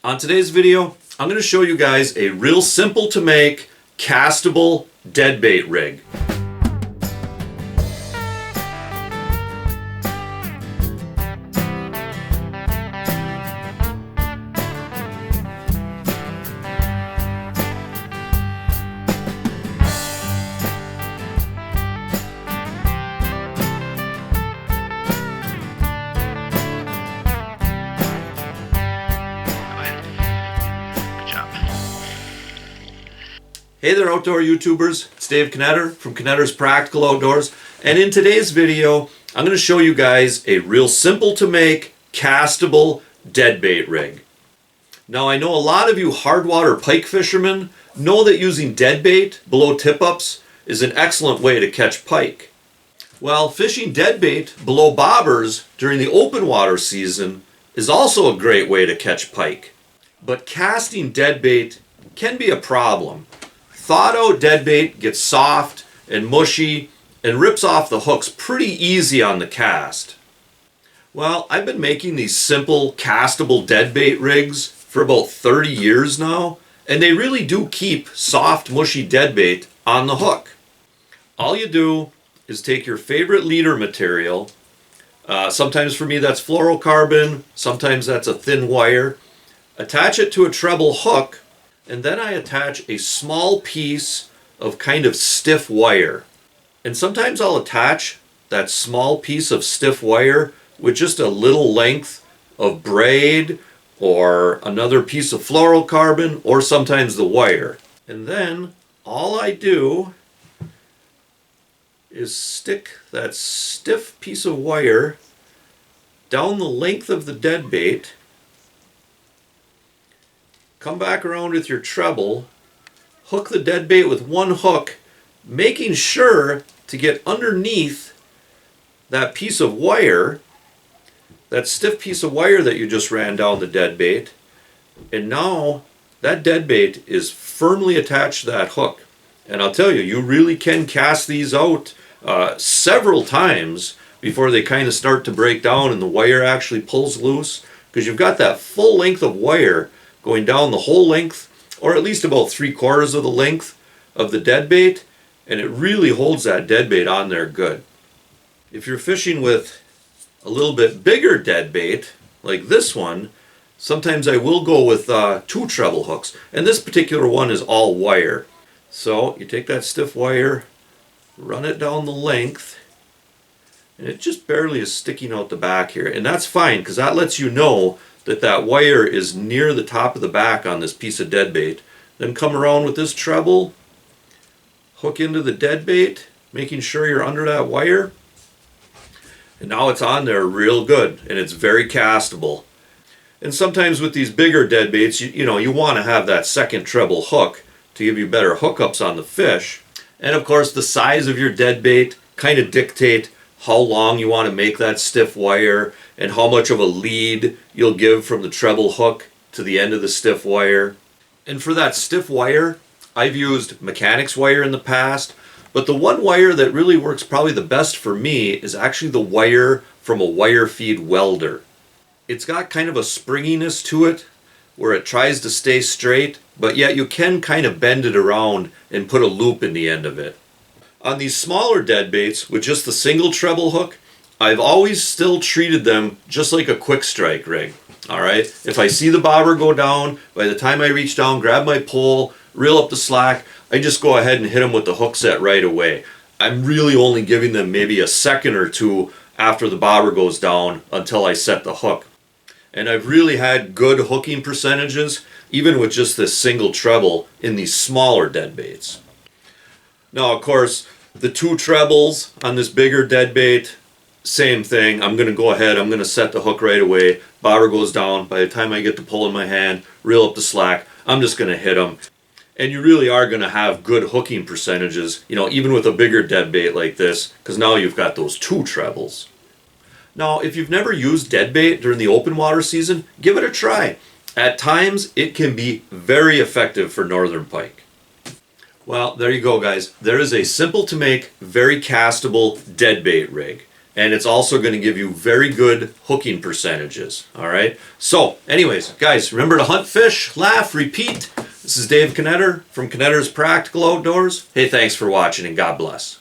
On today's video, I'm going to show you guys a real simple to make castable deadbait rig. Hey there outdoor YouTubers, it's Dave Knetter from Knetter's Practical Outdoors, and in today's video I'm going to show you guys a real simple to make castable deadbait rig. Now I know a lot of you hardwater pike fishermen know that using deadbait below tip-ups is an excellent way to catch pike. Well, fishing deadbait below bobbers during the open water season is also a great way to catch pike. But casting deadbait can be a problem. Thawed out deadbait gets soft and mushy and rips off the hooks pretty easy on the cast. Well, I've been making these simple castable deadbait rigs for about 30 years now, and they really do keep soft, mushy deadbait on the hook. All you do is take your favorite leader material, sometimes for me that's fluorocarbon, sometimes that's a thin wire, attach it to a treble hook, and then I attach a small piece of kind of stiff wire. And sometimes I'll attach that small piece of stiff wire with just a little length of braid or another piece of fluorocarbon or sometimes the wire. And then all I do is stick that stiff piece of wire down the length of the deadbait. Come back around with your treble, hook the deadbait with one hook, making sure to get underneath that piece of wire, that stiff piece of wire that you just ran down the deadbait, and now that deadbait is firmly attached to that hook. And I'll tell you, you really can cast these out several times before they kind of start to break down and the wire actually pulls loose, because you've got that full length of wire going down the whole length, or at least about 3/4 of the length of the deadbait, and it really holds that deadbait on there good. If you're fishing with a little bit bigger deadbait, like this one, sometimes I will go with 2 treble hooks, and this particular one is all wire. So you take that stiff wire, run it down the length, and it just barely is sticking out the back here, and that's fine because that lets you know that that wire is near the top of the back on this piece of deadbait. Then come around with this treble, hook into the deadbait, making sure you're under that wire, and now it's on there real good and it's very castable. And sometimes with these bigger deadbaits, you want to have that second treble hook to give you better hookups on the fish. And of course the size of your deadbait kind of dictate how long you want to make that stiff wire and how much of a lead you'll give from the treble hook to the end of the stiff wire. And for that stiff wire, I've used mechanics wire in the past, but the one wire that really works probably the best for me is actually the wire from a wire feed welder. It's got kind of a springiness to it where it tries to stay straight, but yet you can kind of bend it around and put a loop in the end of it. On these smaller deadbaits with just the single treble hook, I've always still treated them just like a quick strike rig. Alright, if I see the bobber go down, by the time I reach down, grab my pole, reel up the slack, I just go ahead and hit them with the hook set right away. I'm really only giving them maybe a second or two after the bobber goes down until I set the hook. And I've really had good hooking percentages, even with just this single treble in these smaller deadbaits. Now, of course, the 2 trebles on this bigger deadbait, same thing. I'm going to go ahead, I'm going to set the hook right away. Bobber goes down. By the time I get the pole in my hand, reel up the slack, I'm just going to hit them. And you really are going to have good hooking percentages, even with a bigger deadbait like this, because now you've got those 2 trebles. Now, if you've never used deadbait during the open water season, give it a try. At times, it can be very effective for northern pike. Well, there you go, guys. There is a simple to make, very castable deadbait rig. and it's also going to give you very good hooking percentages. All right. So anyways, guys, remember to hunt, fish, laugh, repeat. This is Dave Knetter from Knetter's Practical Outdoors. Hey, thanks for watching and God bless.